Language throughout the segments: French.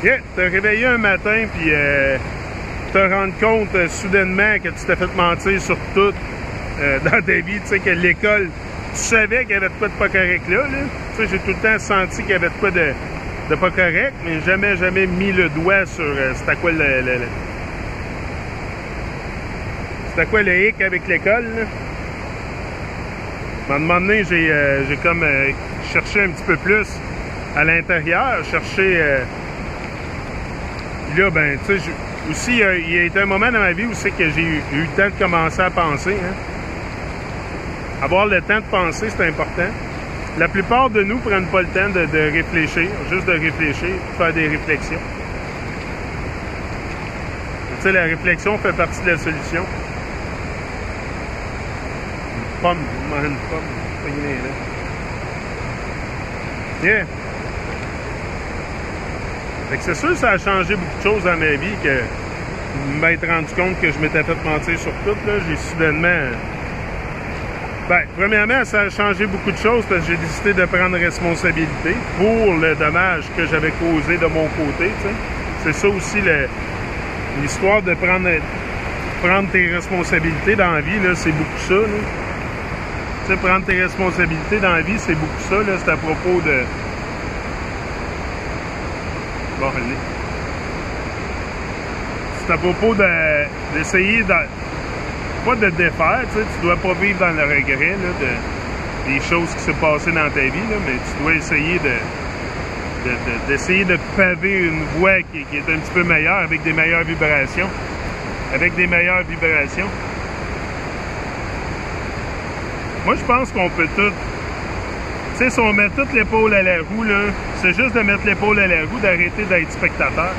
Yeah, te réveiller un matin puis te rendre compte soudainement que tu t'es fait mentir sur tout dans ta vie, tu sais, que l'école, tu savais qu'il y avait de quoi de pas correct là. Tu sais, j'ai tout le temps senti qu'il y avait de quoi de pas correct, mais jamais mis le doigt sur c'était quoi c'était quoi le hic avec l'école, là. À un moment donné, j'ai comme cherché un petit peu plus à l'intérieur, cherché... là, ben, tu sais, aussi, il y a été un moment dans ma vie où c'est que j'ai eu le temps de commencer à penser. Hein. Avoir le temps de penser, c'est important. La plupart de nous prennent pas le temps de réfléchir, juste de réfléchir, de faire des réflexions. Tu sais, la réflexion fait partie de la solution. Une pomme, yeah. Fait que c'est sûr que ça a changé beaucoup de choses dans ma vie, que m'être rendu compte que je m'étais fait mentir sur tout, là, j'ai soudainement... Ben, premièrement, ça a changé beaucoup de choses parce que j'ai décidé de prendre responsabilité pour le dommage que j'avais causé de mon côté, tu sais. C'est ça aussi l'histoire de prendre tes responsabilités dans la vie, là, c'est beaucoup ça, là. Tu sais, prendre tes responsabilités dans la vie, c'est beaucoup ça, là, c'est à propos de... Bon, allez. C'est à propos d'essayer de... Pas de défaire, tu sais, tu dois pas vivre dans le regret, là, des choses qui se passaient dans ta vie, là, mais tu dois essayer d'essayer de paver une voie qui est un petit peu meilleure, avec des meilleures vibrations. Avec des meilleures vibrations. Moi, je pense qu'on peut tout... Tu sais, si on met toute l'épaule à la roue, là, c'est juste de mettre l'épaule à la roue, d'arrêter d'être spectateur.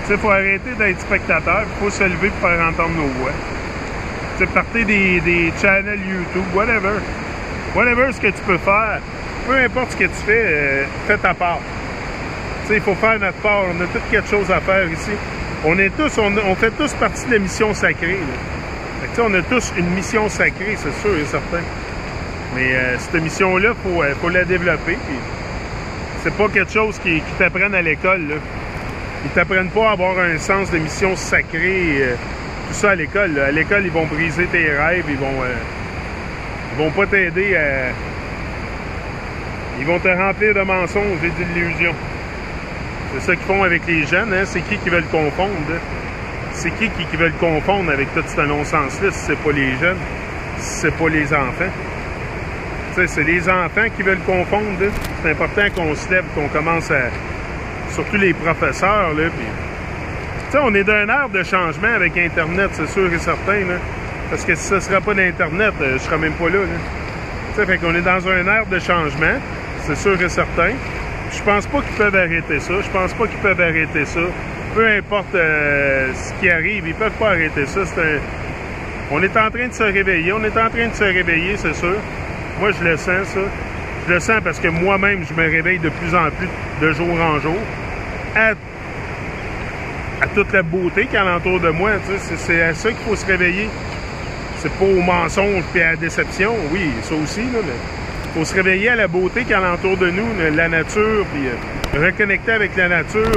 Tu sais, il faut arrêter d'être spectateur, il faut se lever pour faire entendre nos voix. Tu sais, partez des channels YouTube, whatever. Whatever ce que tu peux faire, peu importe ce que tu fais, fais ta part. Tu sais, il faut faire notre part, on a tout quelque chose à faire ici. On est tous, on fait tous partie de la mission sacrée, là. Fait que, tu sais, on a tous une mission sacrée, c'est sûr et certain. Mais cette mission-là, faut la développer. C'est pas quelque chose qui t'apprennent à l'école, là. Ils t'apprennent pas à avoir un sens de mission sacrée, tout ça à l'école. À l'école, ils vont briser tes rêves, ils vont pas t'aider à... Ils vont te remplir de mensonges et d'illusions. C'est ça qu'ils font avec les jeunes, hein? C'est qui veulent confondre? Hein? C'est qui veulent confondre avec tout ce non-sens-là si c'est pas les jeunes, si c'est pas les enfants? C'est les enfants qui veulent confondre. C'est important qu'on se lève, qu'on commence à... Surtout les professeurs, là. Puis... on est d'un ère de changement avec Internet, c'est sûr et certain. Là. Parce que si ce ne serait pas d'Internet, je ne serais même pas là. Fait qu'on est dans un ère de changement, c'est sûr et certain. Je pense pas qu'ils peuvent arrêter ça. Je pense pas qu'ils peuvent arrêter ça. Peu importe ce qui arrive, ils peuvent pas arrêter ça. On est en train de se réveiller. On est en train de se réveiller, c'est sûr. Moi, je le sens, ça. Je le sens parce que moi-même, je me réveille de plus en plus de jour en jour à toute la beauté qui est alentour de moi. C'est à ça qu'il faut se réveiller. C'est pas au mensonge et à la déception. Oui, ça aussi, là, mais il faut se réveiller à la beauté qui est alentour de nous, la nature, puis reconnecter avec la nature,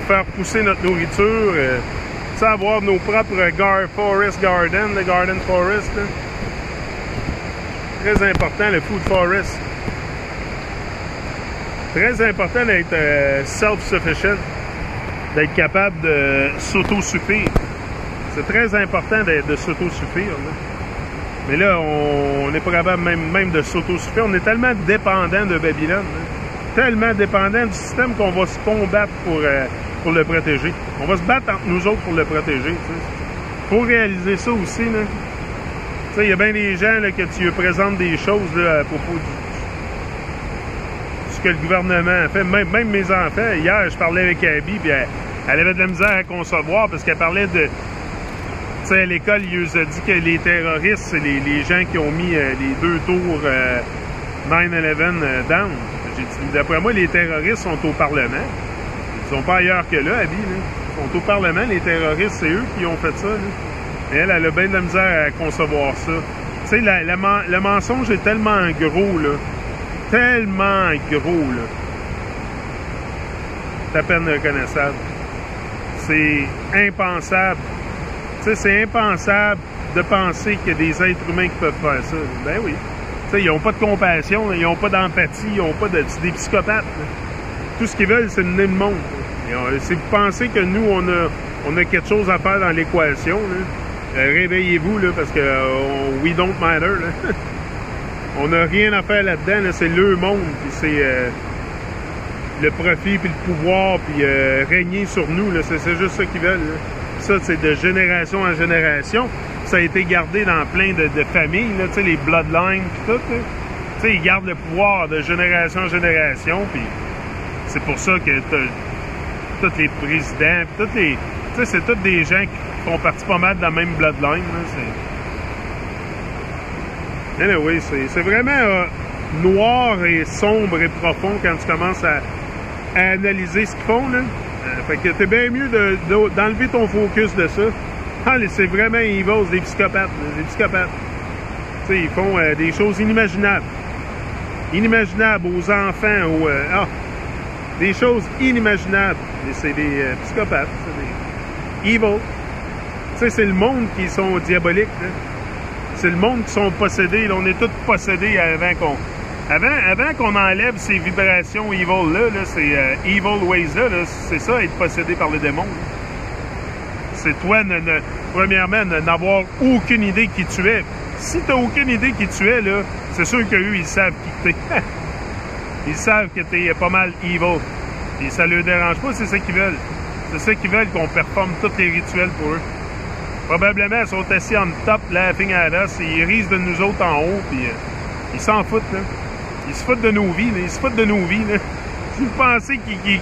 faire pousser notre nourriture, avoir nos propres forest garden, le garden forest, là. Très important, le food forest. Très important d'être self-sufficient, d'être capable de s'autosuffire. C'est très important de s'autosuffire. Mais là, on est pas capable même de s'autosuffire. On est tellement dépendant de Babylone, là. Tellement dépendant du système qu'on va se combattre pour le protéger. On va se battre entre nous autres pour le protéger. Il faut réaliser ça aussi. Il y a bien des gens là, que tu présentes des choses là, à propos de ce que le gouvernement a fait. Même mes enfants, hier, je parlais avec Abby, puis elle avait de la misère à concevoir parce qu'elle parlait de... Tu sais, à l'école, il nous a dit que les terroristes, c'est les gens qui ont mis les 2 tours 9/11 down. J'ai dit, d'après moi, les terroristes sont au Parlement. Ils sont pas ailleurs que là, Abby. Là. Ils sont au Parlement, les terroristes, c'est eux qui ont fait ça. Là. Et elle a bien de la misère à concevoir ça. Tu sais, le mensonge est tellement gros, là. Tellement gros, là. C'est à peine reconnaissable. c'est impensable. Tu sais, c'est impensable de penser qu'il y a des êtres humains qui peuvent faire ça. Ben oui. Tu sais, ils n'ont pas de compassion, ils n'ont pas d'empathie, ils n'ont pas de... C'est des psychopathes. Là. Tout ce qu'ils veulent, c'est mener le monde. Si vous pensez que nous, on a quelque chose à faire dans l'équation, réveillez-vous, là, parce que we don't matter. Là. On n'a rien à faire là-dedans. Là, c'est le monde, puis c'est le profit, puis le pouvoir, puis régner sur nous. C'est juste ça qu'ils veulent. Là. Ça, c'est de génération en génération. Ça a été gardé dans plein de familles, là, les bloodlines, puis tout. Ils gardent le pouvoir de génération en génération, puis c'est pour ça que tous les présidents, puis c'est tous des gens qui font partie pas mal de la même bloodline. Anyway, c'est vraiment noir et sombre et profond quand tu commences à analyser ce qu'ils font. Là. Fait que t'es bien mieux d'enlever ton focus de ça. Ah, c'est vraiment evil, c'est des psychopathes. Des psychopathes. T'sais, ils font des choses inimaginables. Inimaginables aux enfants, des choses inimaginables. C'est des psychopathes. C'est des evil. C'est le monde qui sont diaboliques. C'est le monde qui sont possédés. Là, on est tous possédés avant qu'on enlève ces vibrations evil-là. C'est evil ways-là. C'est ça, être possédé par le démon. C'est toi, premièrement, de n'avoir aucune idée qui tu es. Si tu n'as aucune idée qui tu es, là, c'est sûr qu'eux, ils savent qui tu es. Ils savent que tu es pas mal evil. Et ça ne leur dérange pas, c'est ça qu'ils veulent. C'est ça qu'ils veulent, qu'on performe tous les rituels pour eux. Probablement, ils sont assis en top, laughing at us, et ils risent de nous autres en haut, puis ils s'en foutent, là. Ils se foutent de nos vies, là. Ils se foutent de nos vies, là. Si vous pensez qu'ils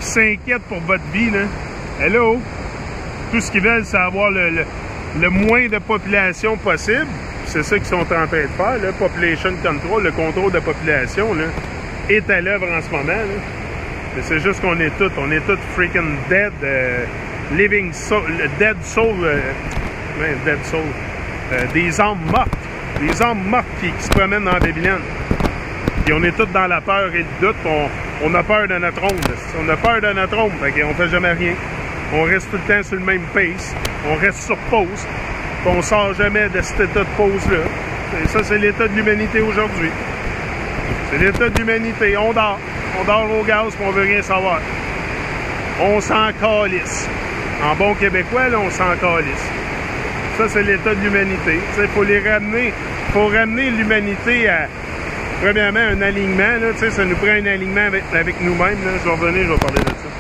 s'inquiètent pour votre vie, là, hello! Tout ce qu'ils veulent, c'est avoir le moins de population possible. C'est ça qu'ils sont en train de faire, là. Population control, le contrôle de la population, là, est à l'œuvre en ce moment, là. Mais c'est juste qu'on est tous freaking dead, living soul, dead soul, dead soul, des âmes mortes qui se promènent dans la Babylone. Puis on est tous dans la peur et le doute, on a peur de notre ombre. On a peur de notre ombre, fait qu'on fait jamais rien. On reste tout le temps sur le même pace, on reste sur pause, puis on sort jamais de cet état de pause-là. Et ça, c'est l'état de l'humanité aujourd'hui. C'est l'état de l'humanité, on dort au gaz, puis on veut rien savoir. On s'en calisse. En bon québécois, là, on s'en calisse. Ça, c'est l'état de l'humanité. Il faut les ramener. Il faut ramener l'humanité à, premièrement, un alignement. Là, ça nous prend un alignement avec nous-mêmes. Je vais revenir, je vais parler de ça.